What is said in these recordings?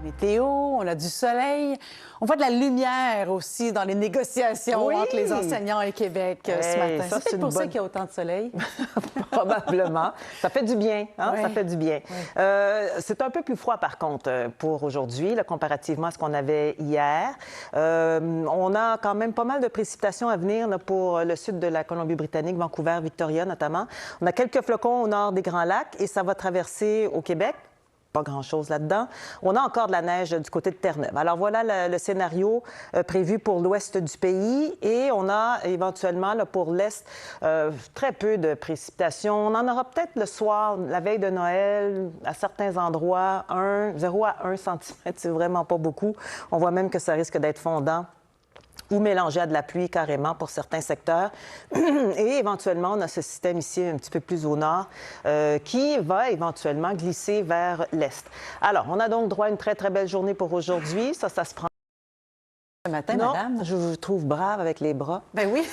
Météo, on a du soleil. On voit de la lumière aussi dans les négociations entre les enseignants et Québec ce matin. C'est peut-être pour ça qu'il y a autant de soleil. Probablement. Ça fait du bien, hein? Oui. Ça fait du bien. Oui. C'est un peu plus froid, par contre, pour aujourd'hui, là, comparativement à ce qu'on avait hier. On a quand même pas mal de précipitations à venir là, pour le sud de la Colombie-Britannique, Vancouver, Victoria notamment. On a quelques flocons au nord des Grands Lacs et ça va traverser au Québec. Pas grand-chose là-dedans. On a encore de la neige du côté de Terre-Neuve. Alors voilà le scénario prévu pour l'ouest du pays et on a éventuellement là, pour l'est très peu de précipitations. On en aura peut-être le soir, la veille de Noël, à certains endroits, 0 à 1 cm, c'est vraiment pas beaucoup. On voit même que ça risque d'être fondant ou mélangé à de la pluie carrément pour certains secteurs. Et éventuellement, on a ce système ici un petit peu plus au nord qui va éventuellement glisser vers l'est. Alors, on a donc droit à une très, très belle journée pour aujourd'hui. Ça se prend. Ce matin, Non, madame? je vous trouve brave avec les bras. Ben oui.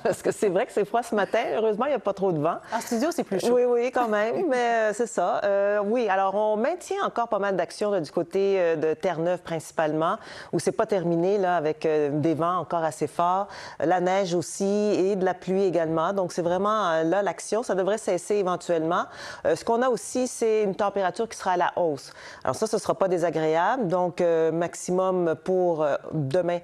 Parce que c'est vrai que c'est froid ce matin. Heureusement, il n'y a pas trop de vent. En studio, c'est plus chaud. Oui, oui, quand même, mais c'est ça. Oui, alors on maintient encore pas mal d'actions du côté de Terre-Neuve principalement, où c'est pas terminé là avec des vents encore assez forts, la neige aussi et de la pluie également. Donc c'est vraiment là l'action. Ça devrait cesser éventuellement. Ce qu'on a aussi, c'est une température qui sera à la hausse. Alors ça, ce sera pas désagréable. Donc maximum pour demain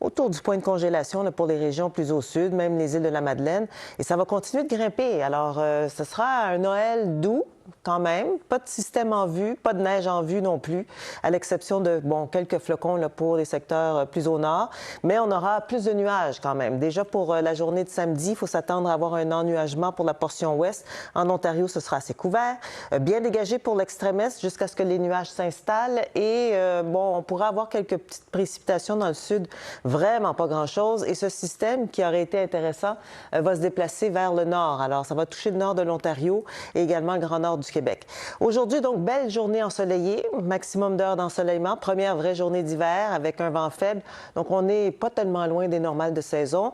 autour du point de congélation là, pour les régions plus au sud, même les îles de la Madeleine. Et ça va continuer de grimper. Alors, ce sera un Noël doux, quand même. Pas de système en vue, pas de neige en vue non plus, à l'exception de, bon, quelques flocons là, pour les secteurs plus au nord. Mais on aura plus de nuages quand même. Déjà, pour la journée de samedi, il faut s'attendre à avoir un ennuagement pour la portion ouest. En Ontario, ce sera assez couvert. Bien dégagé pour l'extrême est jusqu'à ce que les nuages s'installent. Et, bon, on pourra avoir quelques petites précipitations dans le sud. Vraiment pas grand-chose. Et ce système, qui aurait été intéressant, va se déplacer vers le nord. Alors, ça va toucher le nord de l'Ontario et également le grand nord du Québec. Aujourd'hui, donc, belle journée ensoleillée, maximum d'heures d'ensoleillement, première vraie journée d'hiver avec un vent faible. Donc, on n'est pas tellement loin des normales de saison.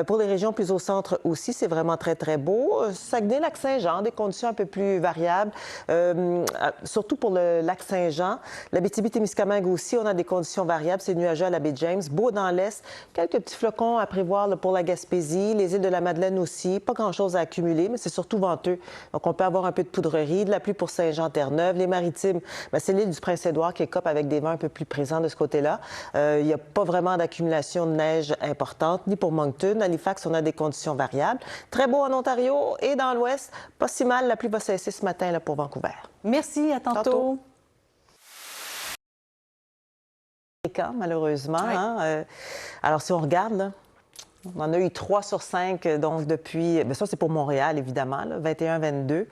Pour les régions plus au centre aussi, c'est vraiment très, très beau. Saguenay, Lac-Saint-Jean, des conditions un peu plus variables, surtout pour le Lac-Saint-Jean. L'Abitibi-Témiscamingue aussi, on a des conditions variables. C'est nuageux à la baie James, beau dans l'est. Quelques petits flocons à prévoir là, pour la Gaspésie, les îles de la Madeleine aussi. Pas grand-chose à accumuler, mais c'est surtout venteux. Donc, on peut avoir un peu de poudrerie, de la pluie pour Saint-Jean-Terre-Neuve. Les Maritimes, bien, c'est l'île du Prince-Édouard qui écope avec des vents un peu plus présents de ce côté-là. Il n'y a pas vraiment d'accumulation de neige importante, ni pour Moncton. À Halifax, on a des conditions variables. Très beau en Ontario et dans l'ouest. Pas si mal, la pluie va cesser ce matin là, pour Vancouver. Merci, à tantôt. Malheureusement. Oui. Hein? Alors, si on regarde, là, on en a eu 3 sur 5, donc depuis... Bien, ça, c'est pour Montréal, évidemment, 21-22.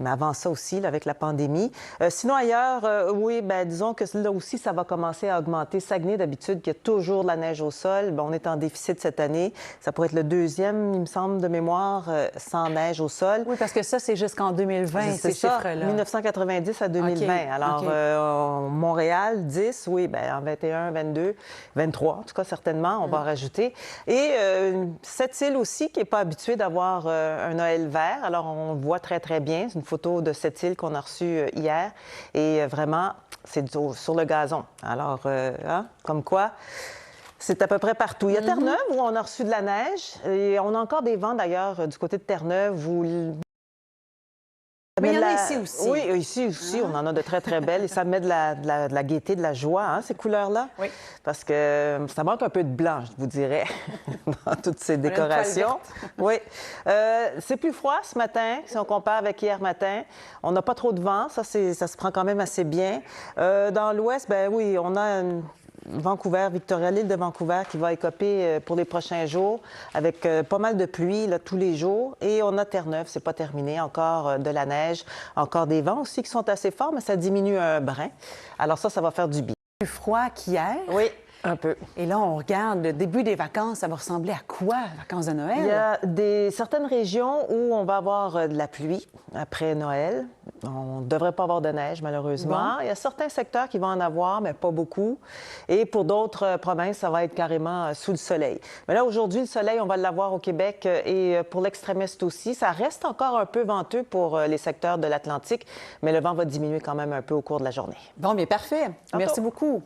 Mais avant ça aussi, là, avec la pandémie. Sinon, ailleurs, oui, bien, disons que là aussi, ça va commencer à augmenter. Saguenay, d'habitude, qu'il y a toujours de la neige au sol. Bien, on est en déficit cette année. Ça pourrait être le deuxième, il me semble, de mémoire, sans neige au sol. Oui, parce que ça, c'est jusqu'en 2020, ces chiffres-là. 1990 à 2020. Okay. Alors, Montréal, 10, oui, bien, en 21, 22, 23, en tout cas, certainement, on va rajouter. Et cette île aussi qui n'est pas habituée d'avoir un Noël vert. Alors, on le voit très, très bien. C'est une photo de cette île qu'on a reçue hier. Et vraiment, c'est sur le gazon. Alors, hein, comme quoi... C'est à peu près partout. Il y a Terre-Neuve où on a reçu de la neige. Et on a encore des vents, d'ailleurs, du côté de Terre-Neuve où... Mais il y en a ici aussi. Oui, ici aussi, on en a de très, très belles. Et ça met de la gaieté, de la joie, hein, ces couleurs-là. Oui. Parce que ça manque un peu de blanc, je vous dirais, dans toutes ces décorations. Oui. C'est plus froid ce matin, si on compare avec hier matin. On n'a pas trop de vent. Ça se prend quand même assez bien. Dans l'ouest, ben oui, on a... Vancouver, Victoria, l'île de Vancouver qui va écoper pour les prochains jours avec pas mal de pluie là, tous les jours. Et on a Terre-Neuve, c'est pas terminé, encore de la neige, encore des vents aussi qui sont assez forts, mais ça diminue un brin. Alors ça va faire du bien. Plus froid qu'hier. Oui. Un peu. Et là, on regarde le début des vacances. Ça va ressembler à quoi, les vacances de Noël? Il y a certaines régions où on va avoir de la pluie après Noël. On ne devrait pas avoir de neige, malheureusement. Bon. Il y a certains secteurs qui vont en avoir, mais pas beaucoup. Et pour d'autres provinces, ça va être carrément sous le soleil. Mais là, aujourd'hui, le soleil, on va l'avoir au Québec et pour l'extrême est aussi. Ça reste encore un peu venteux pour les secteurs de l'Atlantique, mais le vent va diminuer quand même un peu au cours de la journée. Bon, bien parfait. Merci beaucoup.